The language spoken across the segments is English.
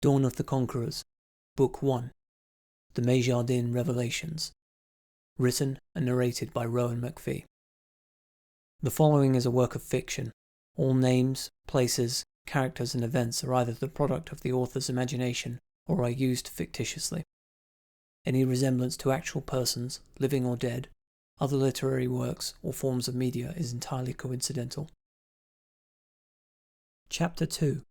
Dawn of the Conquerors, Book 1, The Meijadin Revelations, written and narrated by Rowan McPhee. The following is a work of fiction. All names, places, characters and events are either the product of the author's imagination or are used fictitiously. Any resemblance to actual persons, living or dead, other literary works or forms of media is entirely coincidental. Chapter 2.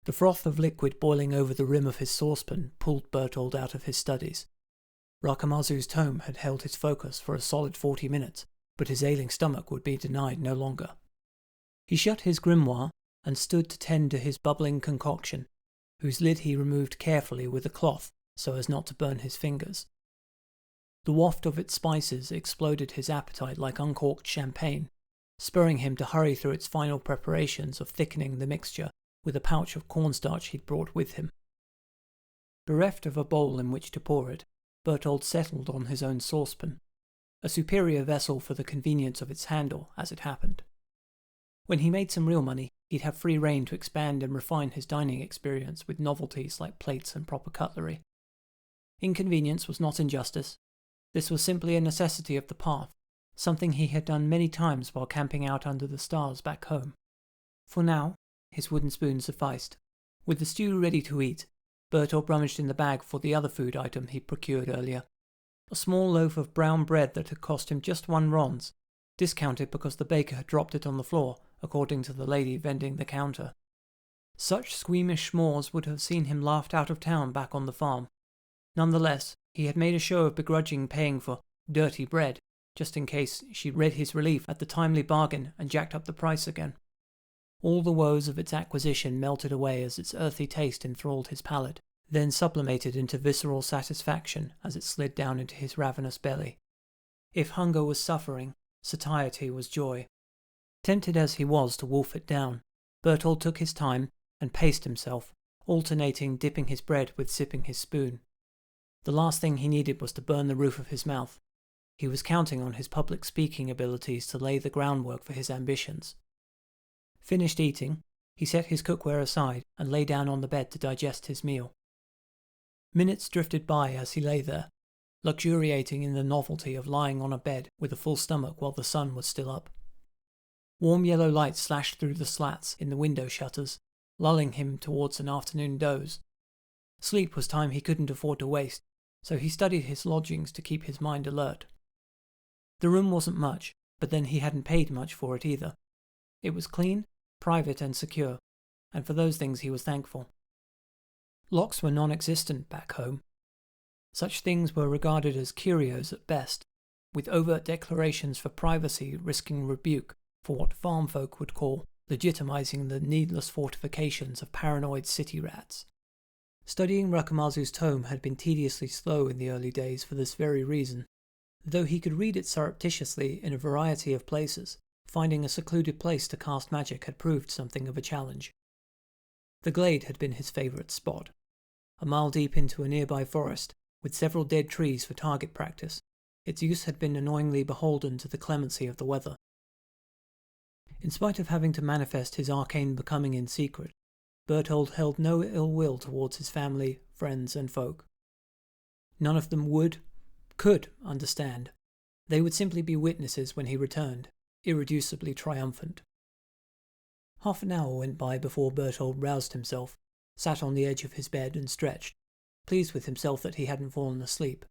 The froth of liquid boiling over the rim of his saucepan pulled Berthold out of his studies. Rakamazu's tome had held his focus for a solid 40 minutes, but his ailing stomach would be denied no longer. He shut his grimoire and stood to tend to his bubbling concoction, whose lid he removed carefully with a cloth so as not to burn his fingers. The waft of its spices exploded his appetite like uncorked champagne, spurring him to hurry through its final preparations of thickening the mixture with a pouch of cornstarch he'd brought with him. Bereft of a bowl in which to pour it, Berthold settled on his own saucepan, a superior vessel for the convenience of its handle, as it happened. When he made some real money, he'd have free rein to expand and refine his dining experience with novelties like plates and proper cutlery. Inconvenience was not injustice. This was simply a necessity of the path, something he had done many times while camping out under the stars back home. For now, his wooden spoon sufficed. With the stew ready to eat, Berthold rummaged in the bag for the other food item he procured earlier. A small loaf of brown bread that had cost him just 1 ronz, discounted because the baker had dropped it on the floor, according to the lady vending the counter. Such squeamish schmores would have seen him laughed out of town back on the farm. Nonetheless, he had made a show of begrudging paying for dirty bread, just in case she read his relief at the timely bargain and jacked up the price again. All the woes of its acquisition melted away as its earthy taste enthralled his palate, then sublimated into visceral satisfaction as it slid down into his ravenous belly. If hunger was suffering, satiety was joy. Tempted as he was to wolf it down, Berthold took his time and paced himself, alternating dipping his bread with sipping his spoon. The last thing he needed was to burn the roof of his mouth. He was counting on his public speaking abilities to lay the groundwork for his ambitions. Finished eating, he set his cookware aside and lay down on the bed to digest his meal. Minutes drifted by as he lay there, luxuriating in the novelty of lying on a bed with a full stomach while the sun was still up. Warm yellow light slashed through the slats in the window shutters, lulling him towards an afternoon doze. Sleep was time he couldn't afford to waste, so he studied his lodgings to keep his mind alert. The room wasn't much, but then he hadn't paid much for it either. It was clean, private and secure, and for those things he was thankful. Locks were non-existent back home. Such things were regarded as curios at best, with overt declarations for privacy risking rebuke for what farm folk would call legitimizing the needless fortifications of paranoid city rats. Studying Rakamazu's tome had been tediously slow in the early days for this very reason. Though he could read it surreptitiously in a variety of places, finding a secluded place to cast magic had proved something of a challenge. The glade had been his favourite spot. A mile deep into a nearby forest, with several dead trees for target practice, its use had been annoyingly beholden to the clemency of the weather. In spite of having to manifest his arcane becoming in secret, Berthold held no ill will towards his family, friends and folk. None of them could understand. They would simply be witnesses when he returned, irreducibly triumphant. Half an hour went by before Berthold roused himself, sat on the edge of his bed and stretched, pleased with himself that he hadn't fallen asleep.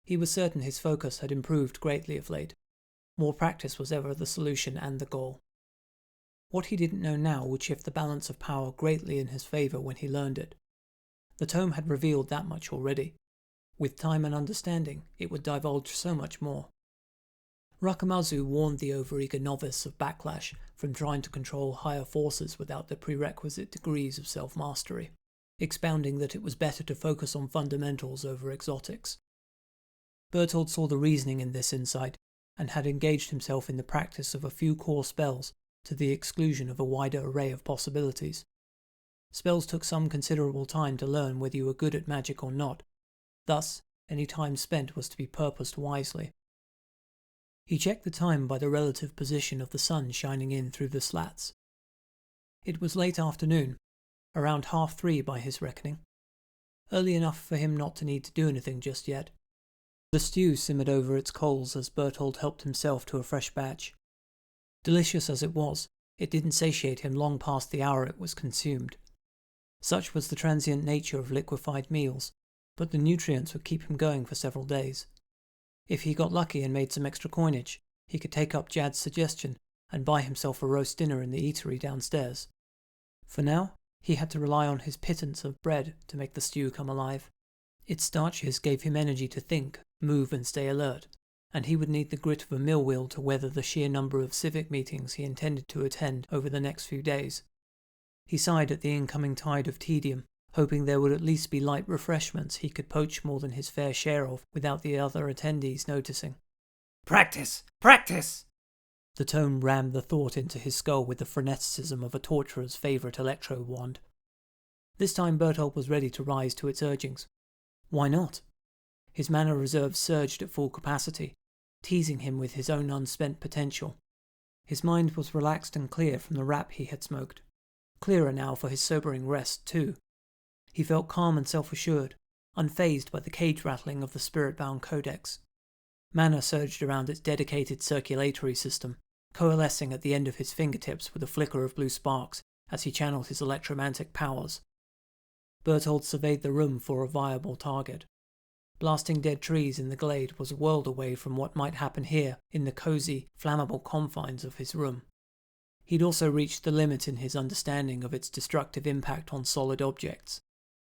He was certain his focus had improved greatly of late. More practice was ever the solution and the goal. What he didn't know now would shift the balance of power greatly in his favour when he learned it. The tome had revealed that much already. With time and understanding, it would divulge so much more. Rakamazu warned the overeager novice of backlash from trying to control higher forces without the prerequisite degrees of self-mastery, expounding that it was better to focus on fundamentals over exotics. Berthold saw the reasoning in this insight, and had engaged himself in the practice of a few core spells to the exclusion of a wider array of possibilities. Spells took some considerable time to learn whether you were good at magic or not, thus any time spent was to be purposed wisely. He checked the time by the relative position of the sun shining in through the slats. It was late afternoon, around 3:30 by his reckoning. Early enough for him not to need to do anything just yet. The stew simmered over its coals as Berthold helped himself to a fresh batch. Delicious as it was, it didn't satiate him long past the hour it was consumed. Such was the transient nature of liquefied meals, but the nutrients would keep him going for several days. If he got lucky and made some extra coinage, he could take up Jad's suggestion and buy himself a roast dinner in the eatery downstairs. For now, he had to rely on his pittance of bread to make the stew come alive. Its starches gave him energy to think, move and stay alert, and he would need the grit of a mill wheel to weather the sheer number of civic meetings he intended to attend over the next few days. He sighed at the incoming tide of tedium, hoping there would at least be light refreshments he could poach more than his fair share of without the other attendees noticing. Practice! Practice! The tone rammed the thought into his skull with the freneticism of a torturer's favourite electro wand. This time Berthold was ready to rise to its urgings. Why not? His mana reserves surged at full capacity, teasing him with his own unspent potential. His mind was relaxed and clear from the wrap he had smoked. Clearer now for his sobering rest, too. He felt calm and self-assured, unfazed by the cage rattling of the spirit-bound codex. Mana surged around its dedicated circulatory system, coalescing at the end of his fingertips with a flicker of blue sparks as he channeled his electromantic powers. Berthold surveyed the room for a viable target. Blasting dead trees in the glade was a world away from what might happen here in the cosy, flammable confines of his room. He'd also reached the limit in his understanding of its destructive impact on solid objects.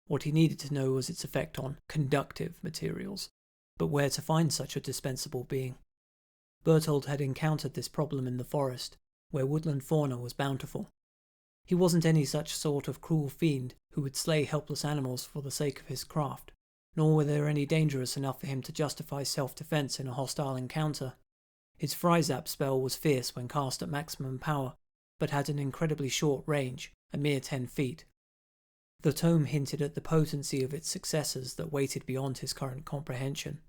What he needed to know was its effect on conductive materials, but where to find such a dispensable being? Berthold had encountered this problem in the forest, where woodland fauna was bountiful. He wasn't any such sort of cruel fiend who would slay helpless animals for the sake of his craft, nor were there any dangerous enough for him to justify self-defense in a hostile encounter. His Fryzap spell was fierce when cast at maximum power, but had an incredibly short range, a mere 10 feet. The tome hinted at the potency of its successors that weighted beyond his current comprehension.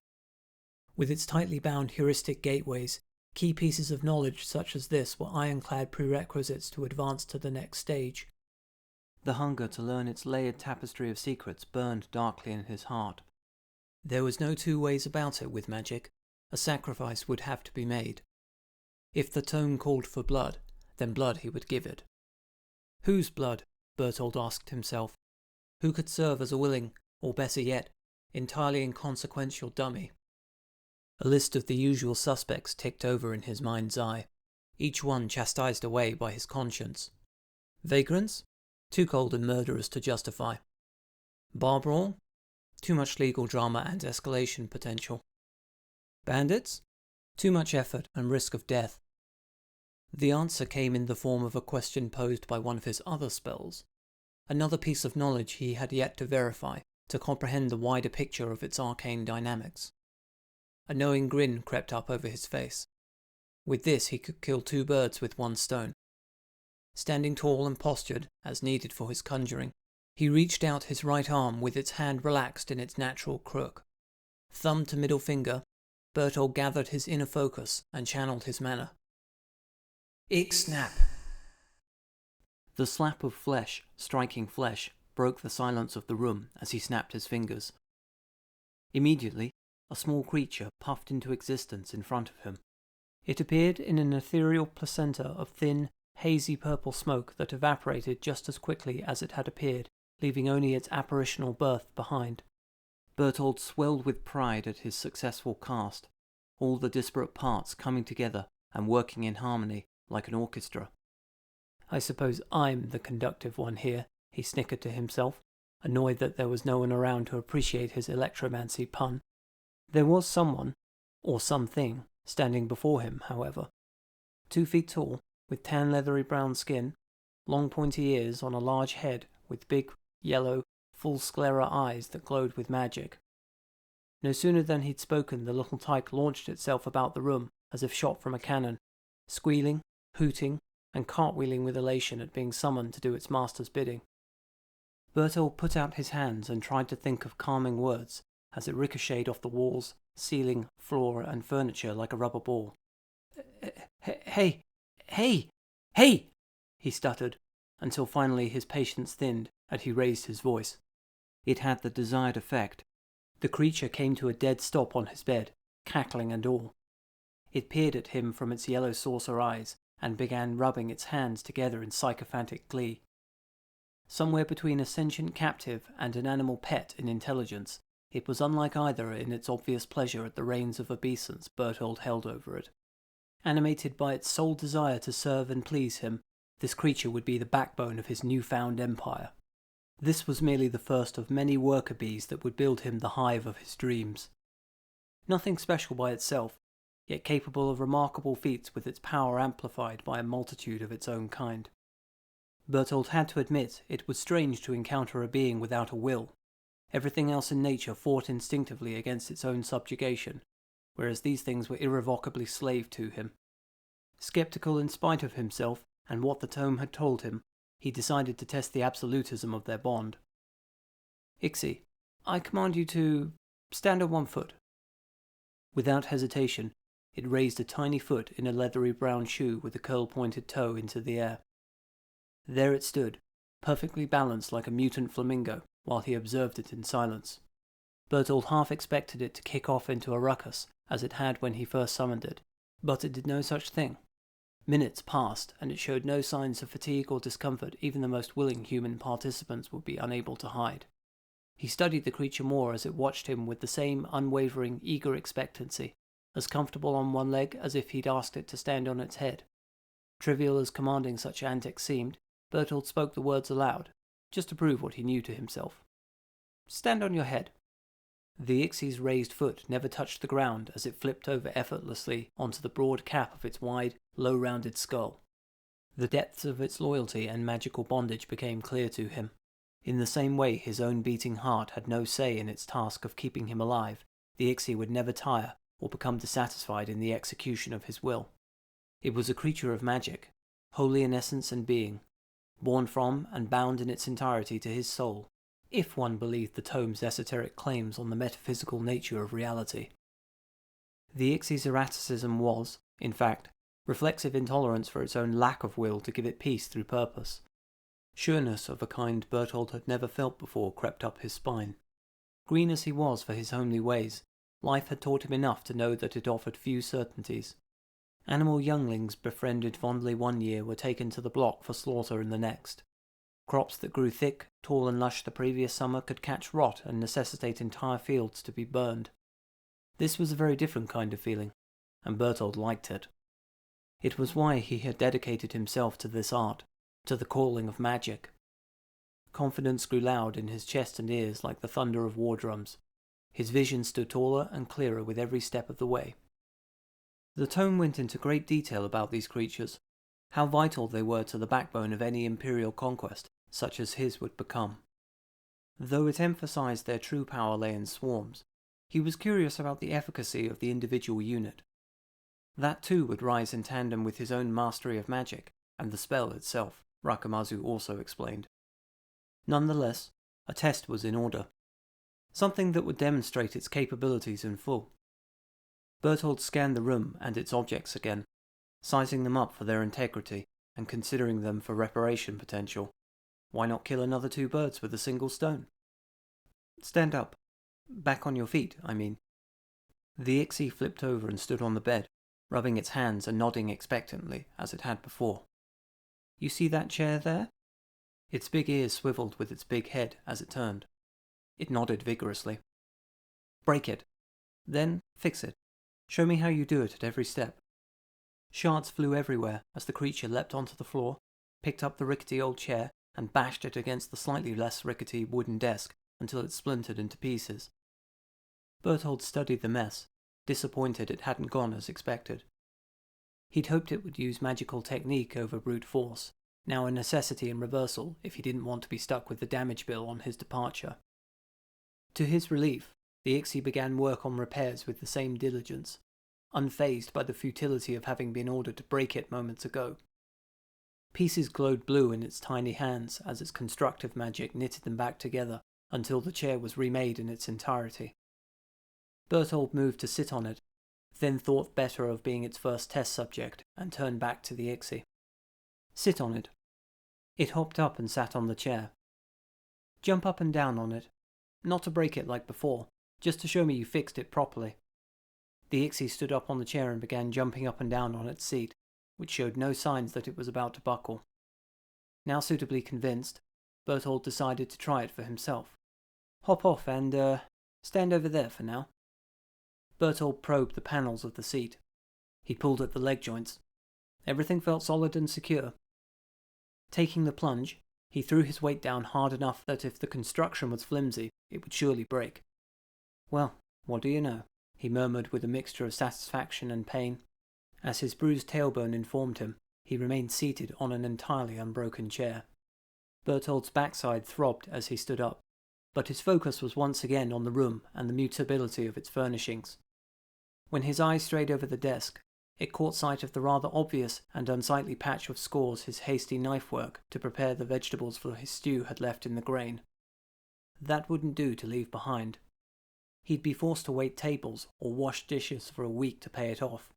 With its tightly bound heuristic gateways, key pieces of knowledge such as this were ironclad prerequisites to advance to the next stage. The hunger to learn its layered tapestry of secrets burned darkly in his heart. There was no two ways about it with magic. A sacrifice would have to be made. If the tome called for blood, then blood he would give it. Whose blood? Berthold asked himself. Who could serve as a willing, or better yet, entirely inconsequential dummy? A list of the usual suspects ticked over in his mind's eye, each one chastised away by his conscience. Vagrants? Too cold and murderous to justify. Bar brawl? Too much legal drama and escalation potential. Bandits? Too much effort and risk of death. The answer came in the form of a question posed by one of his other spells, another piece of knowledge he had yet to verify, to comprehend the wider picture of its arcane dynamics. A knowing grin crept up over his face. With this he could kill 2 birds with 1 stone. Standing tall and postured, as needed for his conjuring, he reached out his right arm with its hand relaxed in its natural crook. Thumb to middle finger, Berthold gathered his inner focus and channeled his mana. Snap! The slap of flesh, striking flesh, broke the silence of the room as he snapped his fingers. Immediately, a small creature puffed into existence in front of him. It appeared in an ethereal placenta of thin, hazy purple smoke that evaporated just as quickly as it had appeared, leaving only its apparitional birth behind. Berthold swelled with pride at his successful cast, all the disparate parts coming together and working in harmony like an orchestra. I suppose I'm the conductive one here, he snickered to himself, annoyed that there was no one around to appreciate his electromancy pun. There was someone, or something, standing before him, however. 2 feet tall, with tan leathery brown skin, long pointy ears on a large head with big, yellow, full sclera eyes that glowed with magic. No sooner than he'd spoken, the little tyke launched itself about the room as if shot from a cannon, squealing, hooting, and cartwheeling with elation at being summoned to do its master's bidding. Berthold put out his hands and tried to think of calming words as it ricocheted off the walls, ceiling, floor, and furniture like a rubber ball. Hey, he stuttered, until finally his patience thinned and he raised his voice. It had the desired effect. The creature came to a dead stop on his bed, cackling and all. It peered at him from its yellow saucer eyes and began rubbing its hands together in sycophantic glee. Somewhere between a sentient captive and an animal pet in intelligence, it was unlike either in its obvious pleasure at the reins of obeisance Berthold held over it. Animated by its sole desire to serve and please him, this creature would be the backbone of his newfound empire. This was merely the first of many worker bees that would build him the hive of his dreams. Nothing special by itself, yet capable of remarkable feats with its power amplified by a multitude of its own kind. Berthold had to admit it was strange to encounter a being without a will. Everything else in nature fought instinctively against its own subjugation, whereas these things were irrevocably slave to him. Skeptical in spite of himself and what the tome had told him, he decided to test the absolutism of their bond. "Ixie, I command you to stand on one foot." Without hesitation, it raised a tiny foot in a leathery brown shoe with a curl-pointed toe into the air. There it stood, perfectly balanced like a mutant flamingo, while he observed it in silence. Berthold half expected it to kick off into a ruckus, as it had when he first summoned it, but it did no such thing. Minutes passed, and it showed no signs of fatigue or discomfort even the most willing human participants would be unable to hide. He studied the creature more as it watched him with the same unwavering, eager expectancy, as comfortable on one leg as if he'd asked it to stand on its head. Trivial as commanding such antics seemed, Berthold spoke the words aloud, just to prove what he knew to himself. "Stand on your head." The Ixie's raised foot never touched the ground as it flipped over effortlessly onto the broad cap of its wide, low-rounded skull. The depths of its loyalty and magical bondage became clear to him. In the same way his own beating heart had no say in its task of keeping him alive, the Ixie would never tire or become dissatisfied in the execution of his will. It was a creature of magic, holy in essence and being, born from and bound in its entirety to his soul, if one believed the tome's esoteric claims on the metaphysical nature of reality. The Ixie's erraticism was, in fact, reflexive intolerance for its own lack of will to give it peace through purpose. Sureness of a kind Berthold had never felt before crept up his spine. Green as he was for his homely ways, life had taught him enough to know that it offered few certainties. Animal younglings befriended fondly one year were taken to the block for slaughter in the next. Crops that grew thick, tall and lush the previous summer could catch rot and necessitate entire fields to be burned. This was a very different kind of feeling, and Berthold liked it. It was why he had dedicated himself to this art, to the calling of magic. Confidence grew loud in his chest and ears like the thunder of war drums. His vision stood taller and clearer with every step of the way. The tome went into great detail about these creatures, how vital they were to the backbone of any imperial conquest, such as his would become. Though it emphasized their true power lay in swarms, he was curious about the efficacy of the individual unit. That too would rise in tandem with his own mastery of magic, and the spell itself, Rakamazu also explained. Nonetheless, a test was in order. Something that would demonstrate its capabilities in full. Berthold scanned the room and its objects again, sizing them up for their integrity and considering them for reparation potential. Why not kill another 2 birds with a single stone? "Stand up. Back on your feet, I mean." The Ixie flipped over and stood on the bed, rubbing its hands and nodding expectantly, as it had before. "You see that chair there?" Its big ears swiveled with its big head as it turned. It nodded vigorously. "Break it. Then fix it. Show me how you do it at every step." Shards flew everywhere as the creature leapt onto the floor, picked up the rickety old chair, and bashed it against the slightly less rickety wooden desk until it splintered into pieces. Berthold studied the mess, disappointed it hadn't gone as expected. He'd hoped it would use magical technique over brute force, now a necessity in reversal if he didn't want to be stuck with the damage bill on his departure. To his relief, the Ixie began work on repairs with the same diligence, unfazed by the futility of having been ordered to break it moments ago. Pieces glowed blue in its tiny hands as its constructive magic knitted them back together until the chair was remade in its entirety. Berthold moved to sit on it, then thought better of being its first test subject and turned back to the Ixie. "Sit on it." It hopped up and sat on the chair. Jump up and down on it. Not to break it like before, just to show me you fixed it properly. The Ixie stood up on the chair and began jumping up and down on its seat, which showed no signs that it was about to buckle. Now suitably convinced, Berthold decided to try it for himself. Hop off and, stand over there for now. Berthold probed the panels of the seat. He pulled at the leg joints. Everything felt solid and secure. Taking the plunge, he threw his weight down hard enough that if the construction was flimsy, it would surely break. Well, what do you know? He murmured with a mixture of satisfaction and pain. As his bruised tailbone informed him, he remained seated on an entirely unbroken chair. Berthold's backside throbbed as he stood up, but his focus was once again on the room and the mutability of its furnishings. When his eyes strayed over the desk, it caught sight of the rather obvious and unsightly patch of scores his hasty knife work to prepare the vegetables for his stew had left in the grain. That wouldn't do to leave behind. He'd be forced to wait tables or wash dishes for a week to pay it off,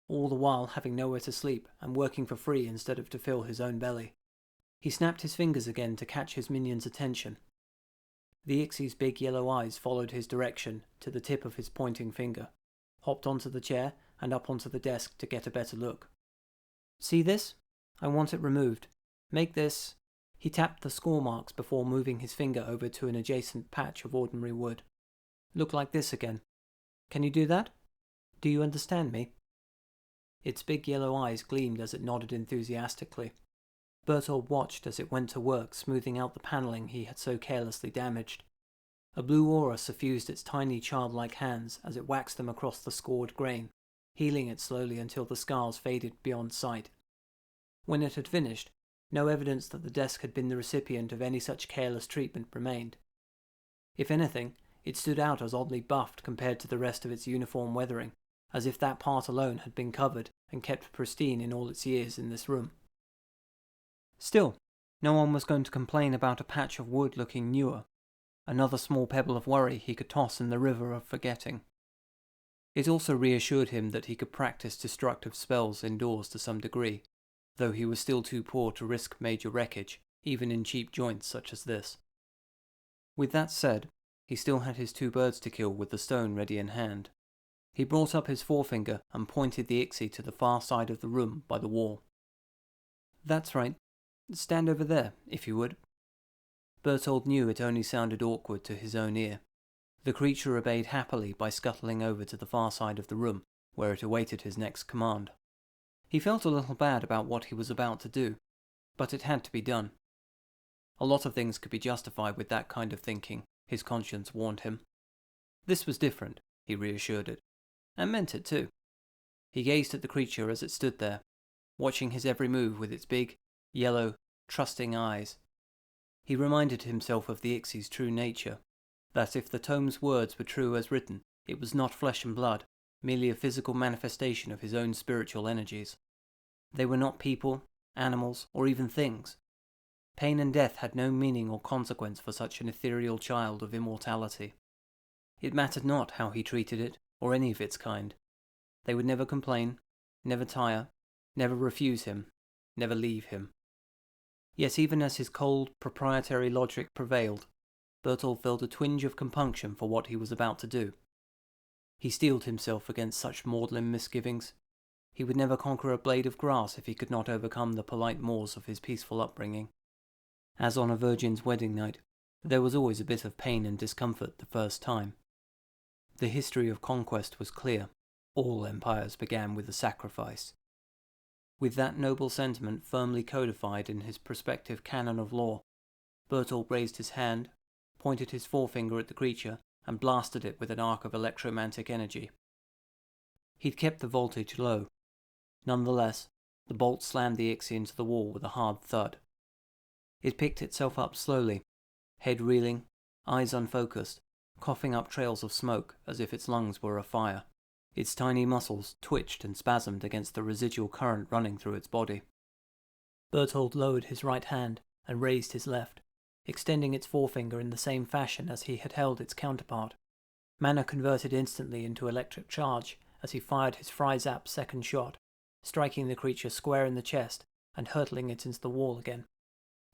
all the while having nowhere to sleep and working for free instead of to fill his own belly. He snapped his fingers again to catch his minion's attention. The Ixie's big yellow eyes followed his direction to the tip of his pointing finger, hopped onto the chair and up onto the desk to get a better look. See this? I want it removed. Make this... He tapped the score marks before moving his finger over to an adjacent patch of ordinary wood. Look like this again. Can you do that? Do you understand me? Its big yellow eyes gleamed as it nodded enthusiastically. Berthold watched as it went to work smoothing out the panelling he had so carelessly damaged. A blue aura suffused its tiny childlike hands as it waxed them across the scored grain, healing it slowly until the scars faded beyond sight. When it had finished, no evidence that the desk had been the recipient of any such careless treatment remained. If anything, it stood out as oddly buffed compared to the rest of its uniform weathering, as if that part alone had been covered and kept pristine in all its years in this room. Still, no one was going to complain about a patch of wood looking newer, another small pebble of worry he could toss in the river of forgetting. It also reassured him that he could practice destructive spells indoors to some degree, though he was still too poor to risk major wreckage, even in cheap joints such as this. With that said, he still had his 2 birds to kill with the stone ready in hand. He brought up his forefinger and pointed the Ixie to the far side of the room by the wall. That's right. Stand over there, if you would. Berthold knew it only sounded awkward to his own ear. The creature obeyed happily by scuttling over to the far side of the room, where it awaited his next command. He felt a little bad about what he was about to do, but it had to be done. A lot of things could be justified with that kind of thinking, his conscience warned him. This was different, he reassured it, and meant it too. He gazed at the creature as it stood there, watching his every move with its big, yellow, trusting eyes. He reminded himself of the Ixie's true nature, that if the tome's words were true as written, it was not flesh and blood, merely a physical manifestation of his own spiritual energies. They were not people, animals, or even things. Pain and death had no meaning or consequence for such an ethereal child of immortality. It mattered not how he treated it, or any of its kind. They would never complain, never tire, never refuse him, never leave him. Yet even as his cold, proprietary logic prevailed, Berthold felt a twinge of compunction for what he was about to do. He steeled himself against such maudlin misgivings. He would never conquer a blade of grass if he could not overcome the polite mores of his peaceful upbringing. As on a virgin's wedding night, there was always a bit of pain and discomfort the first time. The history of conquest was clear. All empires began with a sacrifice. With that noble sentiment firmly codified in his prospective canon of law, Berthold raised his hand, pointed his forefinger at the creature, and blasted it with an arc of electromantic energy. He'd kept the voltage low. Nonetheless, the bolt slammed the Ixie into the wall with a hard thud. It picked itself up slowly, head reeling, eyes unfocused, coughing up trails of smoke as if its lungs were afire. Its tiny muscles twitched and spasmed against the residual current running through its body. Berthold lowered his right hand and raised his left, extending its forefinger in the same fashion as he had held its counterpart. Mana converted instantly into electric charge as he fired his Fryzap second shot, striking the creature square in the chest and hurtling it into the wall again.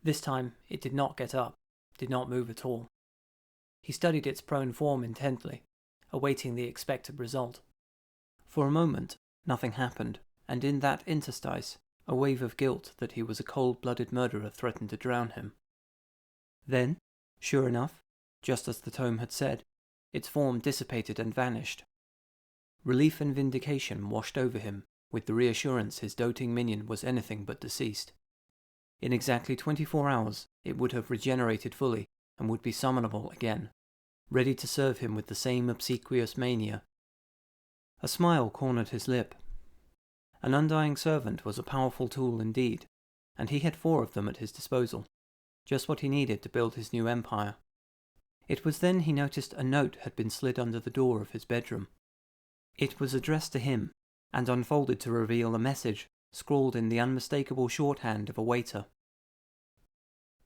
This time it did not get up, did not move at all. He studied its prone form intently, awaiting the expected result. For a moment, nothing happened, and in that interstice, a wave of guilt that he was a cold-blooded murderer threatened to drown him. Then, sure enough, just as the tome had said, its form dissipated and vanished. Relief and vindication washed over him, with the reassurance his doting minion was anything but deceased. In exactly 24 hours, it would have regenerated fully, and would be summonable again, ready to serve him with the same obsequious mania. A smile cornered his lip. An undying servant was a powerful tool indeed, and he had 4 of them at his disposal, just what he needed to build his new empire. It was then he noticed a note had been slid under the door of his bedroom. It was addressed to him, and unfolded to reveal a message scrawled in the unmistakable shorthand of a waiter.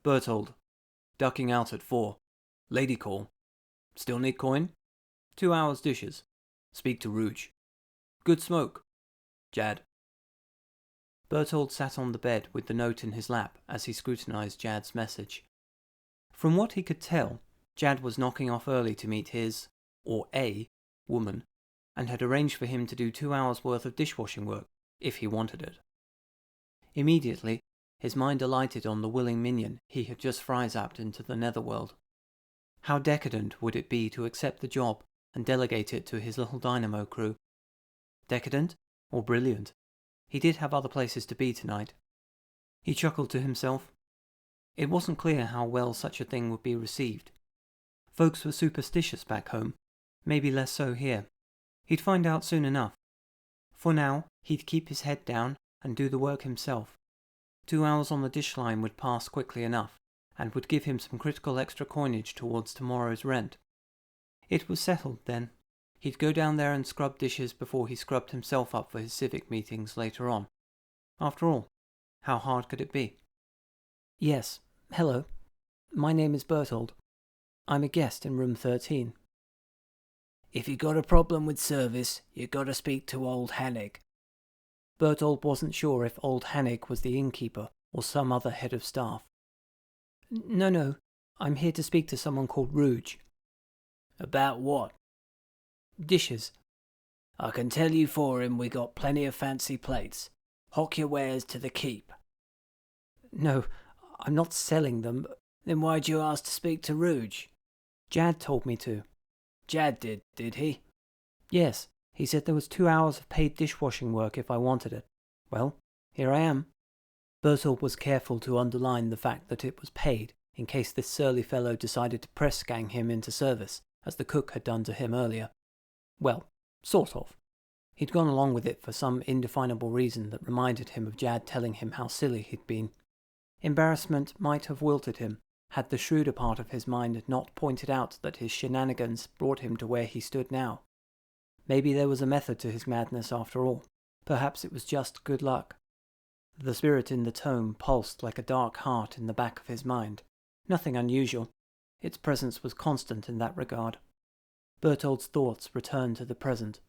Berthold, ducking out at 4. Lady call. Still need coin? 2 hours dishes. Speak to Rouge. Good smoke. Jad. Berthold sat on the bed with the note in his lap as he scrutinized Jad's message. From what he could tell, Jad was knocking off early to meet his, or a, woman, and had arranged for him to do 2 hours' worth of dishwashing work, if he wanted it. Immediately, his mind alighted on the willing minion he had just fry-zapped into the netherworld. How decadent would it be to accept the job and delegate it to his little dynamo crew? Decadent or brilliant? He did have other places to be tonight. He chuckled to himself. It wasn't clear how well such a thing would be received. Folks were superstitious back home, maybe less so here. He'd find out soon enough. For now, he'd keep his head down and do the work himself. 2 hours on the dish line would pass quickly enough, and would give him some critical extra coinage towards tomorrow's rent. It was settled then. He'd go down there and scrub dishes before he scrubbed himself up for his civic meetings later on. After all, how hard could it be? Yes, hello. My name is Berthold. I'm a guest in room 13. If you got a problem with service, you got to speak to old Hannig. Berthold wasn't sure if old Hannig was the innkeeper or some other head of staff. No, I'm here to speak to someone called Rouge. About what? Dishes. I can tell you for him we got plenty of fancy plates. Hock your wares to the keep. No, I'm not selling them. Then why'd you ask to speak to Rouge? Jad told me to. Jad did he? Yes, he said there was 2 hours of paid dishwashing work if I wanted it. Well, here I am. Berthold was careful to underline the fact that it was paid, in case this surly fellow decided to press gang him into service, as the cook had done to him earlier. Well, sort of. He'd gone along with it for some indefinable reason that reminded him of Jad telling him how silly he'd been. Embarrassment might have wilted him, had the shrewder part of his mind not pointed out that his shenanigans brought him to where he stood now. Maybe there was a method to his madness after all. Perhaps it was just good luck. The spirit in the tome pulsed like a dark heart in the back of his mind. Nothing unusual. Its presence was constant in that regard. Berthold's thoughts returned to the present.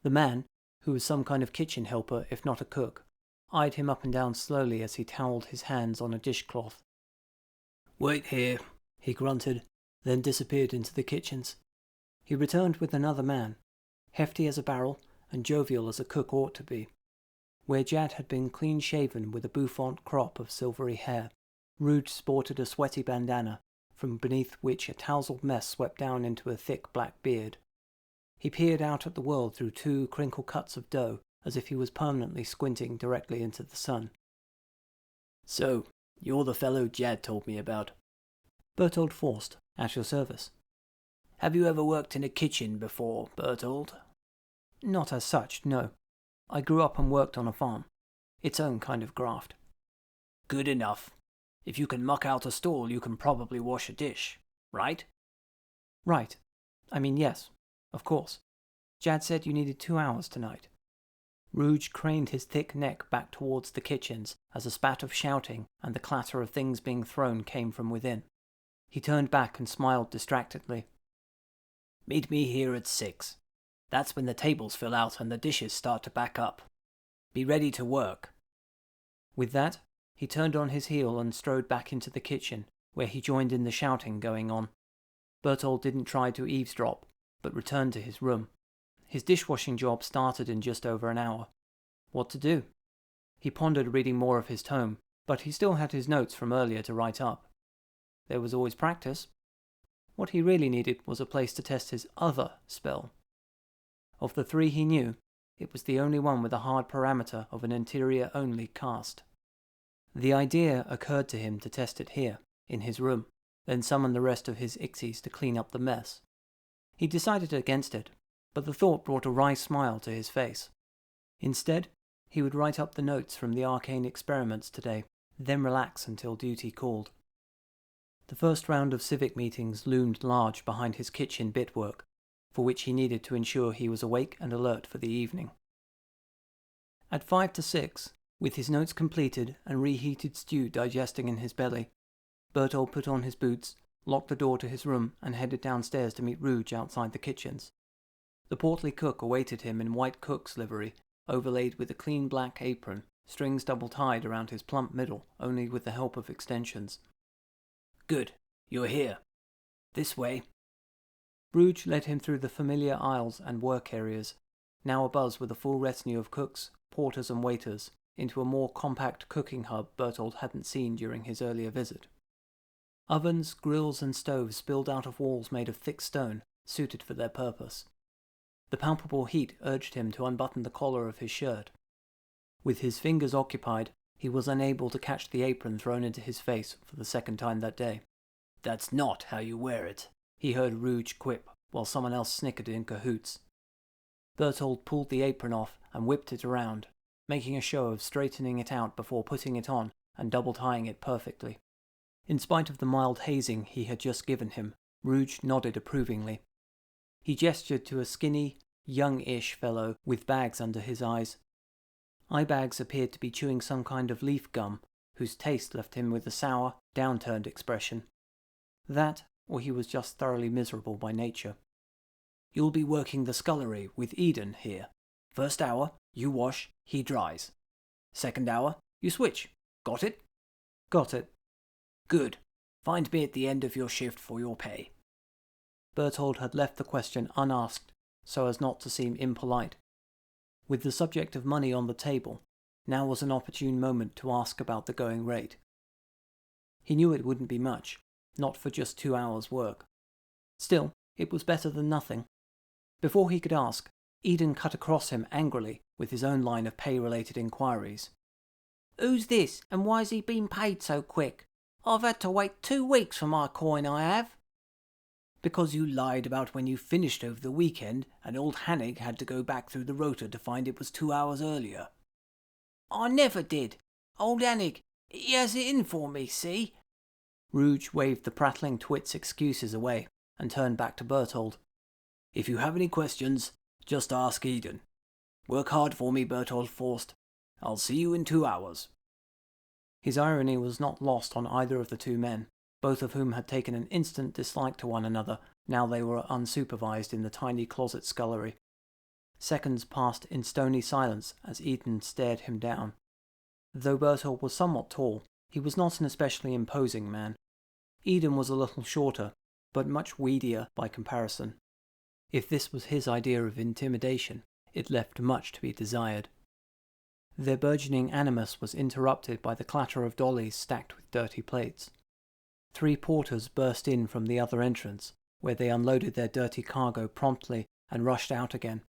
The man, who was some kind of kitchen helper if not a cook, eyed him up and down slowly as he towelled his hands on a dishcloth. Wait here, he grunted, then disappeared into the kitchens. He returned with another man, hefty as a barrel and jovial as a cook ought to be. Where Jad had been clean-shaven with a bouffant crop of silvery hair, Rouge sported a sweaty bandana, from beneath which a tousled mess swept down into a thick black beard. He peered out at the world through 2 crinkle cuts of dough, as if he was permanently squinting directly into the sun. So, you're the fellow Jad told me about. Berthold Forst, at your service. Have you ever worked in a kitchen before, Berthold? Not as such, no. I grew up and worked on a farm. Its own kind of graft. Good enough. If you can muck out a stall, you can probably wash a dish, right? Right. I mean, yes, of course. Jad said you needed 2 hours tonight. Rouge craned his thick neck back towards the kitchens as a spat of shouting and the clatter of things being thrown came from within. He turned back and smiled distractedly. Meet me here at 6. That's when the tables fill out and the dishes start to back up. Be ready to work. With that, He turned on his heel and strode back into the kitchen, where he joined in the shouting going on. Berthold didn't try to eavesdrop, but returned to his room. His dishwashing job started in just over an hour. What to do? He pondered reading more of his tome, but he still had his notes from earlier to write up. There was always practice. What he really needed was a place to test his other spell. Of the three he knew, it was the only one with a hard parameter of an interior-only cast. The idea occurred to him to test it here, in his room, then summon the rest of his Ixies to clean up the mess. He decided against it, but the thought brought a wry smile to his face. Instead, he would write up the notes from the arcane experiments today, then relax until duty called. The first round of civic meetings loomed large behind his kitchen bitwork, for which he needed to ensure he was awake and alert for the evening. At 5 to 6, with his notes completed and reheated stew digesting in his belly, Berthold put on his boots, locked the door to his room, and headed downstairs to meet Rouge outside the kitchens. The portly cook awaited him in white cook's livery, overlaid with a clean black apron, strings double-tied around his plump middle, only with the help of extensions. Good, you're here. This way. Rouge led him through the familiar aisles and work areas, now abuzz with a full retinue of cooks, porters and waiters, into a more compact cooking hub Berthold hadn't seen during his earlier visit. Ovens, grills and stoves spilled out of walls made of thick stone, suited for their purpose. The palpable heat urged him to unbutton the collar of his shirt. With his fingers occupied, he was unable to catch the apron thrown into his face for the second time that day. "That's not how you wear it," he heard Rouge quip, while someone else snickered in cahoots. Berthold pulled the apron off and whipped it around, making a show of straightening it out before putting it on and double-tying it perfectly. In spite of the mild hazing he had just given him, Rouge nodded approvingly. He gestured to a skinny, young-ish fellow with bags under his eyes. Eye bags appeared to be chewing some kind of leaf gum, whose taste left him with a sour, downturned expression. That, or he was just thoroughly miserable by nature. "You'll be working the scullery with Eden here. First hour, you wash, he dries. Second hour, you switch. Got it?" "Got it." "Good. Find me at the end of your shift for your pay." Berthold had left the question unasked, so as not to seem impolite. With the subject of money on the table, now was an opportune moment to ask about the going rate. He knew it wouldn't be much, not for just 2 hours' work. Still, it was better than nothing. Before he could ask, Eden cut across him angrily with his own line of pay-related inquiries. "Who's this, and why's he been paid so quick? I've had to wait 2 weeks for my coin, I have." "Because you lied about when you finished over the weekend, and old Hannig had to go back through the rota to find it was 2 hours earlier." "I never did. Old Hannig, he has it in for me, see?" Rouge waved the prattling twit's excuses away and turned back to Berthold. "If you have any questions, just ask Eden. Work hard for me, Berthold Forst. I'll see you in 2 hours." His irony was not lost on either of the two men, both of whom had taken an instant dislike to one another now they were unsupervised in the tiny closet scullery. Seconds passed in stony silence as Eden stared him down. Though Berthold was somewhat tall, he was not an especially imposing man. Eden was a little shorter, but much weedier by comparison. If this was his idea of intimidation, it left much to be desired. Their burgeoning animus was interrupted by the clatter of dollies stacked with dirty plates. 3 porters burst in from the other entrance, where they unloaded their dirty cargo promptly and rushed out again.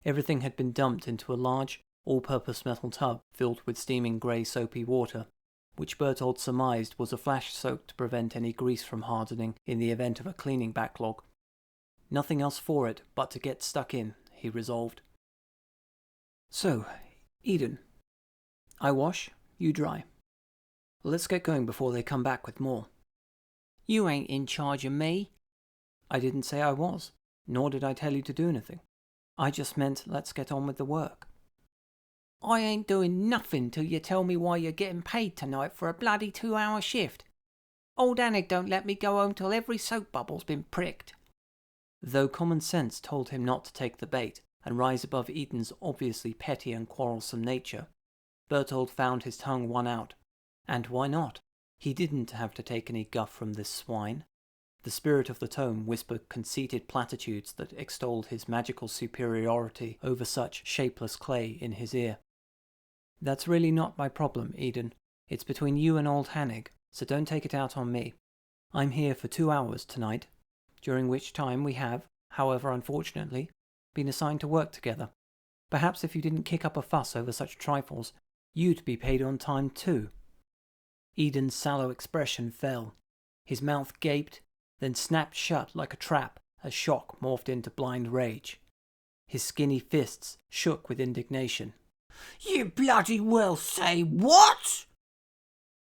Everything had been dumped into a large, all-purpose metal tub filled with steaming grey soapy water, which Berthold surmised was a flash soak to prevent any grease from hardening in the event of a cleaning backlog. Nothing else for it but to get stuck in, he resolved. "So, Eden, I wash, you dry. Let's get going before they come back with more." "You ain't in charge of me." "I didn't say I was, nor did I tell you to do anything. I just meant let's get on with the work." "I ain't doing nothing till you tell me why you're getting paid tonight for a bloody 2-hour shift. Old Hannig don't let me go home till every soap bubble's been pricked." Though common sense told him not to take the bait and rise above Eden's obviously petty and quarrelsome nature, Berthold found his tongue won out, And why not? He didn't have to take any guff from this swine. The spirit of the tome whispered conceited platitudes that extolled his magical superiority over such shapeless clay in his ear. That's really not my problem, Eden. It's between you and old Hannig, so don't take it out on me. I'm here for 2 hours tonight, during which time we have, however unfortunately, been assigned to work together. Perhaps if you didn't kick up a fuss over such trifles, you'd be paid on time too. Eden's sallow expression fell. His mouth gaped, then snapped shut like a trap as shock morphed into blind rage. His skinny fists shook with indignation. You bloody well say what?